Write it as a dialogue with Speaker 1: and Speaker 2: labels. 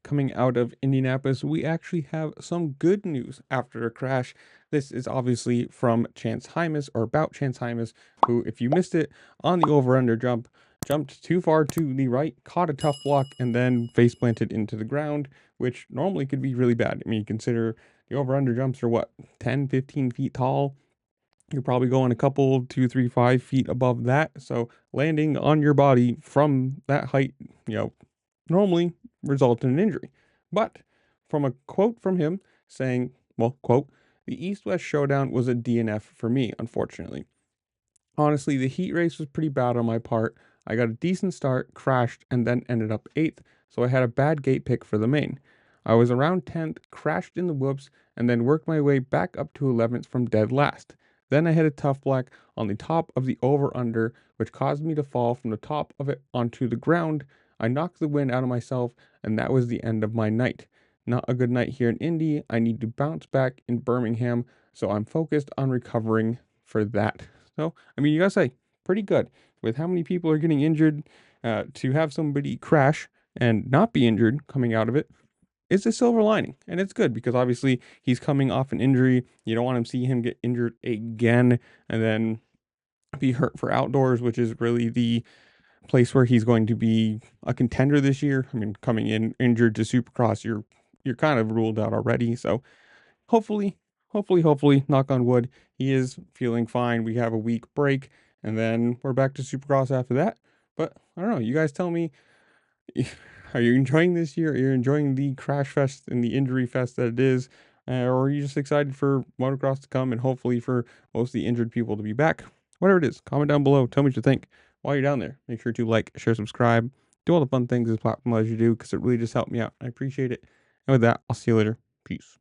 Speaker 1: coming out of Indianapolis, we actually have some good news after a crash. This is obviously from Chance Hymas, or about Chance Hymas, who, if you missed it, on the over-under jump, jumped too far to the right, caught a tough block, and then face planted into the ground, which normally could be really bad. I mean, you consider the over-under jumps are what, 10, 15 feet tall? You're probably going a couple, 2, 3, 5 feet above that. So landing on your body from that height, you know, normally result in an injury. But from a quote from him saying, well, quote, the East West showdown was a DNF for me, unfortunately. Honestly, the heat race was pretty bad on my part. I got a decent start, crashed, and then ended up 8th, so I had a bad gate pick for the main. I was around 10th, crashed in the whoops, and then worked my way back up to 11th from dead last. Then I hit a tough black on the top of the over under, which caused me to fall from the top of it onto the ground. I knocked the wind out of myself, and that was the end of my night. Not a good night here in Indy. I need to bounce back in Birmingham, so I'm focused on recovering for that. So, I mean, you gotta say, pretty good with how many people are getting injured. To have somebody crash and not be injured coming out of it is a silver lining, and it's good because obviously he's coming off an injury. You don't want to see him get injured again and then be hurt for outdoors, which is really the place where he's going to be a contender this year. I mean, coming in injured to Supercross, you're kind of ruled out already. So hopefully, hopefully, knock on wood, he is feeling fine. We have a week break, and then we're back to Supercross after that. But I don't know. You guys tell me, are you enjoying this year? Are you enjoying the crash fest and the injury fest that it is? Or are you just excited for motocross to come and hopefully for most of the injured people to be back? Whatever it is, comment down below. Tell me what you think. While you're down there, make sure to like, share, subscribe, do all the fun things this platform allows you to do because it really just helped me out. I appreciate it. And with that, I'll see you later. Peace.